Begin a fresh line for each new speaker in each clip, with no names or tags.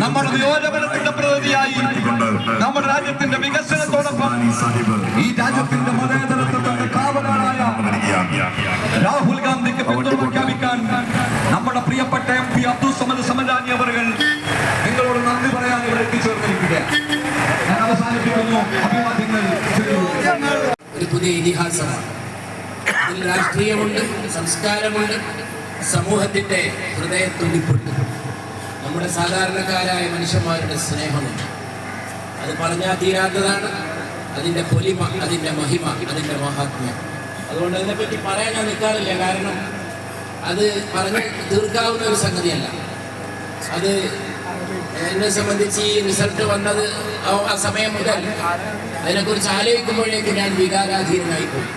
നമ്മുടെ നിയോജകത്തിന്റെ പ്രതിനിധിയായി നമ്മുടെ രാജ്യത്തിന്റെ വികസനത്തോടൊപ്പം ഈ രാജ്യത്തിന്റെ മതേതരത്വത്തിന്റെ കാവലാളായ രാഹുൽ ഗാന്ധിക്ക് പിന്തുണ പ്രഖ്യാപിക്കാൻ നമ്മുടെ പ്രിയപ്പെട്ട MP അബ്ദുൾ സമദ് സമദാനി അവർ നിങ്ങളോട് നന്ദി പറയാൻ ഇവിടെ എത്തിച്ചേർന്നിരിക്കുകയാണ്. ഞാൻ അവസാനിപ്പിക്കുന്നു. അഭിവാദ്യങ്ങൾ.
ഒരു പുതിയ ഇതിഹാസമാണ്. ഇതിൽ രാഷ്ട്രീയമുണ്ട്, സംസ്കാരമുണ്ട്, സമൂഹത്തിന്റെ ഹൃദയത്തുടിപ്പുണ്ട്, നമ്മുടെ സാധാരണക്കാരായ മനുഷ്യന്മാരുടെ സ്നേഹമുണ്ട്. അത് പറഞ്ഞാൽ തീരാത്തതാണ്. അതിൻ്റെ പൊലിമ, അതിൻ്റെ മഹിമ, അതിൻ്റെ മഹാത്മ്യം. അതുകൊണ്ട് അതിനെപ്പറ്റി പറയാൻ ഞാൻ നിൽക്കാറില്ല. കാരണം അത് പറഞ്ഞ് തീർക്കാവുന്ന ഒരു സംഗതിയല്ല. അത് എന്നെ സംബന്ധിച്ച് ഈ റിസൾട്ട് വന്നത് ആ സമയം മുതൽ അതിനെക്കുറിച്ച് ആലോചിക്കുമ്പോഴേക്കും ഞാൻ വികാരാധീനനായിപ്പോയി.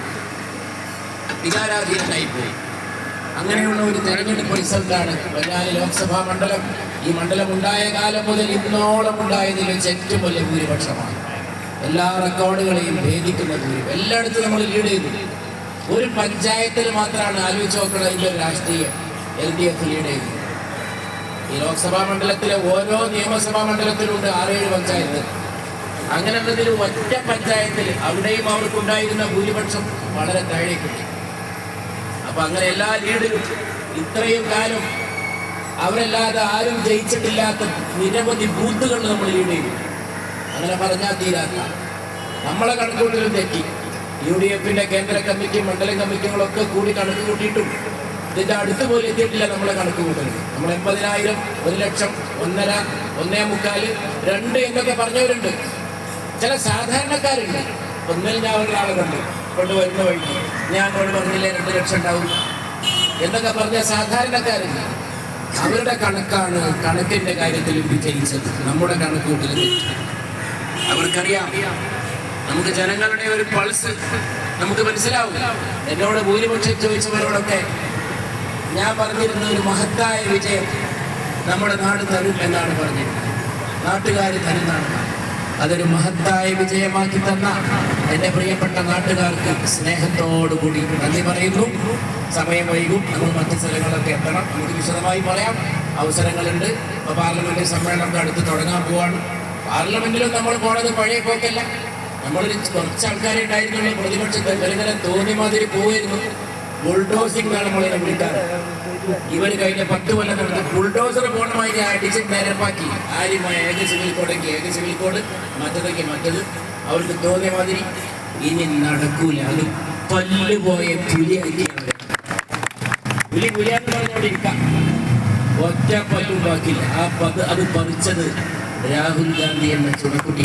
അങ്ങനെയുള്ള ഒരു തെരഞ്ഞെടുപ്പ് റിസൾട്ടാണ് പൊന്നാനി ലോക്സഭാ മണ്ഡലം. ഈ മണ്ഡലം ഉണ്ടായ കാലം മുതൽ ഇന്നോളം ഉണ്ടായതിൽ വെച്ച് ഏറ്റവും വലിയ ഭൂരിപക്ഷമാണ്. എല്ലാ റെക്കോർഡുകളെയും ഭേദിക്കുന്ന ഭൂരിപക്ഷം. എല്ലായിടത്തും നമ്മൾ ലീഡ് ചെയ്തു. ഒരു പഞ്ചായത്തിൽ മാത്രമാണ് ആലോചിച്ച് നോക്കണം ഇതിൻ്റെ രാഷ്ട്രീയം LDF ലീഡ് ചെയ്തു. ഈ ലോക്സഭാ മണ്ഡലത്തിലെ ഓരോ നിയമസഭാ മണ്ഡലത്തിലുണ്ട് 6-7 പഞ്ചായത്ത്. അങ്ങനെയുള്ളതിൽ ഒറ്റ പഞ്ചായത്തിൽ അവിടെയും അവർക്കുണ്ടായിരുന്ന ഭൂരിപക്ഷം വളരെ താഴേക്കുണ്ട്. അപ്പൊ അങ്ങനെ എല്ലാ ലീഡിലും ഇത്രയും കാലം അവരല്ലാതെ ആരും ജയിച്ചിട്ടില്ലാത്ത നിരവധി ബൂത്തുകൾ നമ്മൾ ലീഡ് ചെയ്തു. അങ്ങനെ പറഞ്ഞാൽ തീരാത്ത നമ്മളെ കണക്കുകൂട്ടലും തെറ്റി. UDFന്റെ കേന്ദ്ര കമ്മിറ്റി, മണ്ഡലം കമ്മിറ്റികളൊക്കെ കൂടി കണക്ക് കൂട്ടിയിട്ടും ഇതിന്റെ അടുത്ത് പോലും എത്തിയിട്ടില്ല നമ്മളെ കണക്ക് കൂട്ടലുണ്ട്. നമ്മൾ 80,000, 1 ലക്ഷം, 1.5, 1.25, 2 എന്നൊക്കെ പറഞ്ഞവരുണ്ട്. ചില സാധാരണക്കാരുണ്ട്. ഒന്നിൽ ഞാൻ ഒരാളെ കണ്ടു കൊണ്ടുവരുന്ന വഴിക്ക് ഞാൻ അങ്ങോട്ട് പറഞ്ഞില്ലേ 2 ലക്ഷം ഉണ്ടാവും എന്നൊക്കെ പറഞ്ഞ സാധാരണക്കാരുണ്ട്. അവരുടെ കണക്കാണ് കണക്കിന്റെ കാര്യത്തിൽ വിജയിച്ചത്. നമ്മുടെ കണക്കൂട്ടൽ അവർക്കറിയാം. നമുക്ക് ജനങ്ങളുടെ ഒരു പൾസ് നമുക്ക് മനസ്സിലാവും. എന്നോട് ഭൂരിപക്ഷം ചോദിച്ചവരോടൊക്കെ ഞാൻ പറഞ്ഞിരുന്ന ഒരു മഹത്തായ വിജയം നമ്മുടെ നാട് തരും എന്നാണ് പറഞ്ഞിരുന്നത്. നാട്ടുകാർ തരുന്നതാണ്. അതൊരു മഹത്തായ വിജയമാക്കി തന്ന എൻ്റെ പ്രിയപ്പെട്ട നാട്ടുകാർക്ക് സ്നേഹത്തോടുകൂടി നന്ദി പറയുന്നു. സമയം വൈകും, നമ്മൾ മറ്റു സ്ഥലങ്ങളൊക്കെ എത്തണം. നമുക്ക് വിശദമായി പറയാം. അവസരങ്ങളുണ്ട്. ഇപ്പോൾ പാർലമെന്റ് സമ്മേളനം അടുത്ത് തുടങ്ങാൻ പോവാണ്. പാർലമെന്റിലും നമ്മൾ പോണത് പഴയ പോക്കല്ല. നമ്മളൊരു കുറച്ച് ആൾക്കാരെ ഉണ്ടായിരുന്നുള്ള പ്രതിപക്ഷത്തെ ഇങ്ങനെ തോന്നി മാതിരി പോയിരുന്നു. ബുൾഡോസിംഗ് എന്നാണ് നമ്മളിനെ വിളിക്കാറ്. ഇവർ കഴിഞ്ഞ 10 കൊല്ലം നടന്ന് ബുൾഡോസർ പൂർണ്ണമായി അടിച്ച് നിരപ്പാക്കി. ആര്യമായ ഏക സിവിൽ കോഡെങ്കിൽ ഏക സിവിൽ കോഡ്, മറ്റതൊക്കെ മറ്റത്. അവർക്ക് തോന്നിയ മാതിരി ഇനി നടക്കൂല. അത് പല്ലുപോയ പുലിയാക്കി പുലിയാന്ന് പറഞ്ഞവിടെ ഇരിക്കാം. ഒറ്റ പല്ലും ബാക്കില്ല. അത് പറിച്ചത് രാഹുൽ ഗാന്ധി എന്ന ചുണക്കുട്ടി.